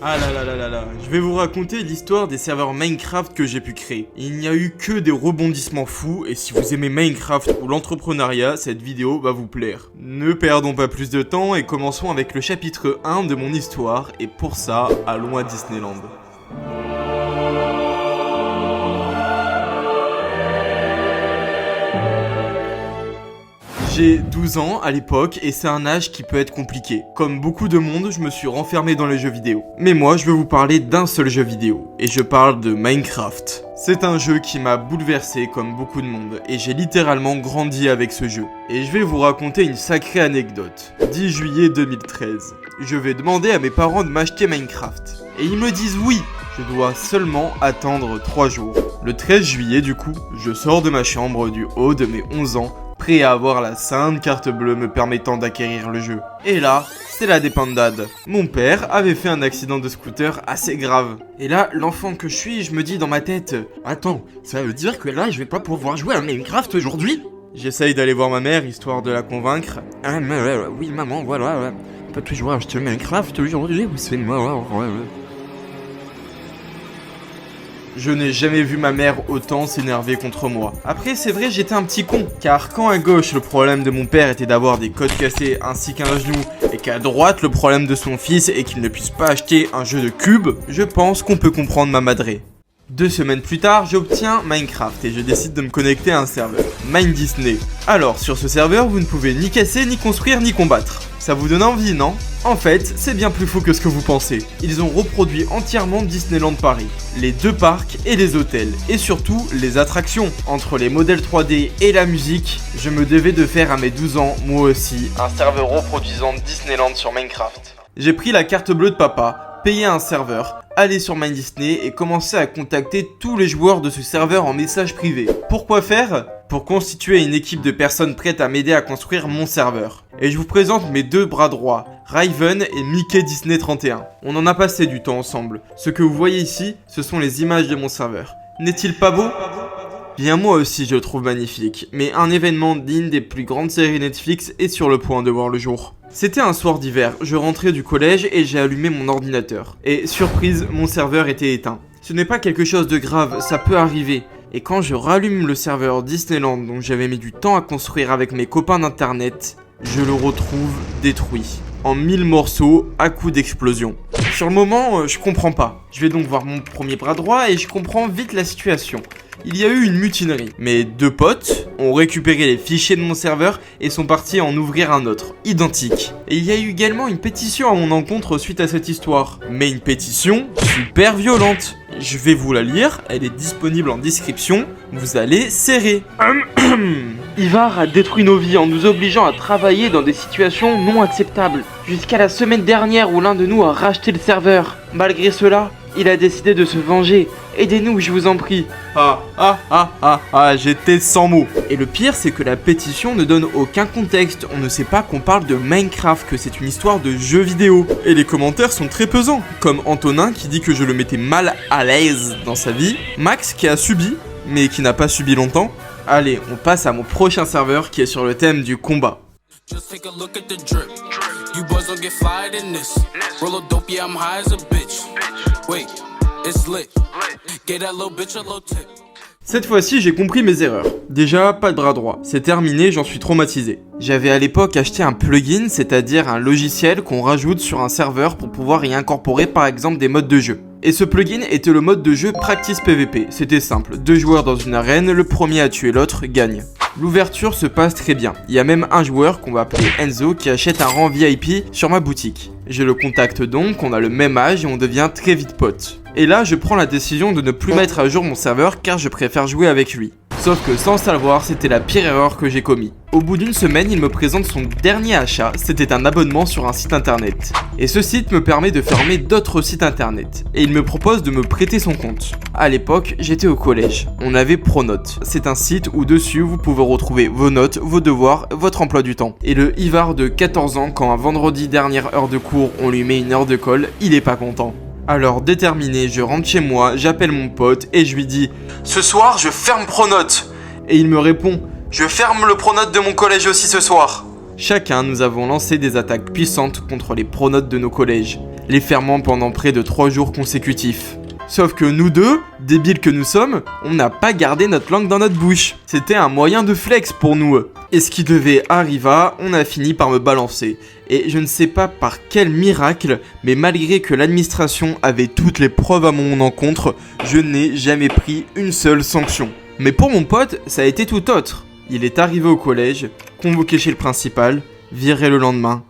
Ah là là là là là, je vais vous raconter l'histoire des serveurs Minecraft que j'ai pu créer. Il n'y a eu que des rebondissements fous et si vous aimez Minecraft ou l'entrepreneuriat, cette vidéo va vous plaire. Ne perdons pas plus de temps et commençons avec le chapitre 1 de mon histoire et pour ça, allons à Disneyland. J'ai 12 ans à l'époque et c'est un âge qui peut être compliqué. Comme beaucoup de monde, je me suis renfermé dans les jeux vidéo. Mais moi, je veux vous parler d'un seul jeu vidéo. Et je parle de Minecraft. C'est un jeu qui m'a bouleversé comme beaucoup de monde. Et j'ai littéralement grandi avec ce jeu. Et je vais vous raconter une sacrée anecdote. 10 juillet 2013. Je vais demander à mes parents de m'acheter Minecraft. Et ils me disent oui. Je dois seulement attendre 3 jours. Le 13 juillet du coup, je sors de ma chambre du haut de mes 11 ans, prêt à avoir la sainte carte bleue me permettant d'acquérir le jeu. Et là, c'est la dépendade. Mon père avait fait un accident de scooter assez grave. Et là, l'enfant que je suis, je me dis dans ma tête, attends, ça veut dire que là, je vais pas pouvoir jouer à Minecraft aujourd'hui ? J'essaye d'aller voir ma mère, histoire de la convaincre. Ah, mais oui maman, voilà, pas toujours acheter Minecraft aujourd'hui, c'est mort. Je n'ai jamais vu ma mère autant s'énerver contre moi. Après, c'est vrai, j'étais un petit con. Car quand à gauche, le problème de mon père était d'avoir des codes cassés ainsi qu'un genou, et qu'à droite, le problème de son fils est qu'il ne puisse pas acheter un jeu de cubes, je pense qu'on peut comprendre ma madrée. 2 semaines plus tard, j'obtiens Minecraft et je décide de me connecter à un serveur, Mine Disney. Alors, sur ce serveur, vous ne pouvez ni casser, ni construire, ni combattre. Ça vous donne envie, non ? En fait, c'est bien plus fou que ce que vous pensez. Ils ont reproduit entièrement Disneyland Paris, les 2 parcs et les hôtels, et surtout les attractions. Entre les modèles 3D et la musique, je me devais de faire à mes 12 ans, moi aussi, un serveur reproduisant Disneyland sur Minecraft. J'ai pris la carte bleue de papa, payé un serveur, aller sur Mine Disney et commencer à contacter tous les joueurs de ce serveur en message privé. Pourquoi faire ? Pour constituer une équipe de personnes prêtes à m'aider à construire mon serveur. Et je vous présente mes 2 bras droits, Raven et Mickey Disney 31. On en a passé du temps ensemble. Ce que vous voyez ici, ce sont les images de mon serveur. N'est-il pas beau ? Bien moi aussi je le trouve magnifique, mais un événement digne des plus grandes séries Netflix est sur le point de voir le jour. C'était un soir d'hiver, je rentrais du collège et j'ai allumé mon ordinateur. Et surprise, mon serveur était éteint. Ce n'est pas quelque chose de grave, ça peut arriver. Et quand je rallume le serveur Disneyland dont j'avais mis du temps à construire avec mes copains d'internet, je le retrouve détruit, en 1000 morceaux à coups d'explosion. Sur le moment, je comprends pas. Je vais donc voir mon premier bras droit et je comprends vite la situation. Il y a eu une mutinerie. Mes 2 potes ont récupéré les fichiers de mon serveur et sont partis en ouvrir un autre, identique. Et il y a eu également une pétition à mon encontre suite à cette histoire. Mais une pétition super violente. Je vais vous la lire, elle est disponible en description, vous allez serrer. Ivar a détruit nos vies en nous obligeant à travailler dans des situations non acceptables. Jusqu'à la semaine dernière où l'un de nous a racheté le serveur. Malgré cela, il a décidé de se venger. Aidez-nous, je vous en prie. J'étais sans mots. Et le pire, c'est que la pétition ne donne aucun contexte. On ne sait pas qu'on parle de Minecraft, que c'est une histoire de jeu vidéo. Et les commentaires sont très pesants. Comme Antonin qui dit que je le mettais mal à l'aise dans sa vie. Max qui a subi, mais qui n'a pas subi longtemps. Allez, on passe à mon prochain serveur qui est sur le thème du combat. Just take a look at the drip. You boys don't get fired in this. Roll a dope, yeah, I'm high as a bitch. Wait, it's lit. Get that little bitch a little tip. Cette fois-ci, j'ai compris mes erreurs. Déjà, pas de bras droit. C'est terminé, j'en suis traumatisé. J'avais à l'époque acheté un plugin, c'est-à-dire un logiciel qu'on rajoute sur un serveur pour pouvoir y incorporer par exemple des modes de jeu. Et ce plugin était le mode de jeu Practice PVP. C'était simple, 2 joueurs dans une arène, le premier à tuer l'autre gagne. L'ouverture se passe très bien. Il y a même un joueur qu'on va appeler Enzo qui achète un rang VIP sur ma boutique. Je le contacte donc, on a le même âge et on devient très vite potes. Et là, je prends la décision de ne plus mettre à jour mon serveur car je préfère jouer avec lui. Sauf que sans savoir, c'était la pire erreur que j'ai commis. Au bout d'une semaine, il me présente son dernier achat, c'était un abonnement sur un site internet. Et ce site me permet de fermer d'autres sites internet. Et il me propose de me prêter son compte. À l'époque, j'étais au collège. On avait Pronote. C'est un site où dessus, vous pouvez retrouver vos notes, vos devoirs, votre emploi du temps. Et le Ivar de 14 ans, quand un vendredi dernière heure de cours, on lui met une heure de colle, il est pas content. Alors déterminé, je rentre chez moi, j'appelle mon pote et je lui dis « Ce soir, je ferme Pronote !» Et il me répond « Je ferme le Pronote de mon collège aussi ce soir !» Chacun, nous avons lancé des attaques puissantes contre les pronotes de nos collèges. les fermant pendant près de 3 jours consécutifs. Sauf que nous deux, débiles que nous sommes, on n'a pas gardé notre langue dans notre bouche. C'était un moyen de flex pour nous. Et ce qui devait arriver, on a fini par me balancer. Et je ne sais pas par quel miracle, mais malgré que l'administration avait toutes les preuves à mon encontre, je n'ai jamais pris une seule sanction. Mais pour mon pote, ça a été tout autre. Il est arrivé au collège, convoqué chez le principal, viré le lendemain.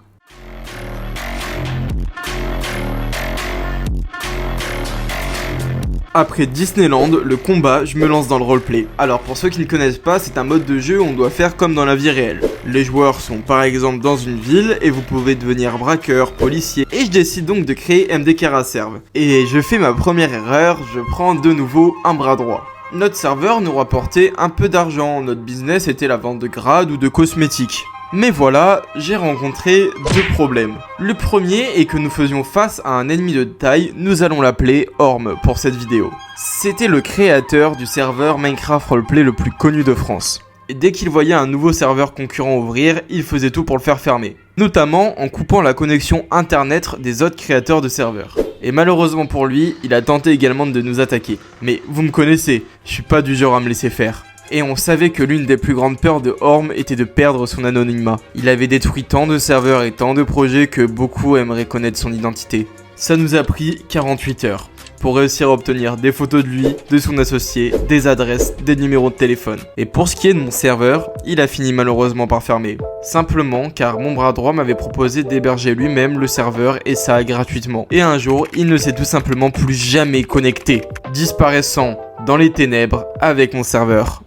Après Disneyland, le combat, je me lance dans le roleplay. Alors pour ceux qui ne connaissent pas, c'est un mode de jeu où on doit faire comme dans la vie réelle. Les joueurs sont par exemple dans une ville et vous pouvez devenir braqueur, policier. Et je décide donc de créer MDK Serve. Et je fais ma première erreur, je prends de nouveau un bras droit. Notre serveur nous rapportait un peu d'argent, notre business était la vente de grades ou de cosmétiques. Mais voilà, j'ai rencontré 2 problèmes. Le premier est que nous faisions face à un ennemi de taille, nous allons l'appeler Orm pour cette vidéo. C'était le créateur du serveur Minecraft Roleplay le plus connu de France. Et dès qu'il voyait un nouveau serveur concurrent ouvrir, il faisait tout pour le faire fermer. Notamment en coupant la connexion internet des autres créateurs de serveurs. Et malheureusement pour lui, il a tenté également de nous attaquer. Mais vous me connaissez, je suis pas du genre à me laisser faire. Et on savait que l'une des plus grandes peurs de Orm était de perdre son anonymat. Il avait détruit tant de serveurs et tant de projets que beaucoup aimeraient connaître son identité. Ça nous a pris 48 heures pour réussir à obtenir des photos de lui, de son associé, des adresses, des numéros de téléphone. Et pour ce qui est de mon serveur, il a fini malheureusement par fermer. Simplement car mon bras droit m'avait proposé d'héberger lui-même le serveur et ça gratuitement. Et un jour, il ne s'est tout simplement plus jamais connecté, disparaissant dans les ténèbres avec mon serveur.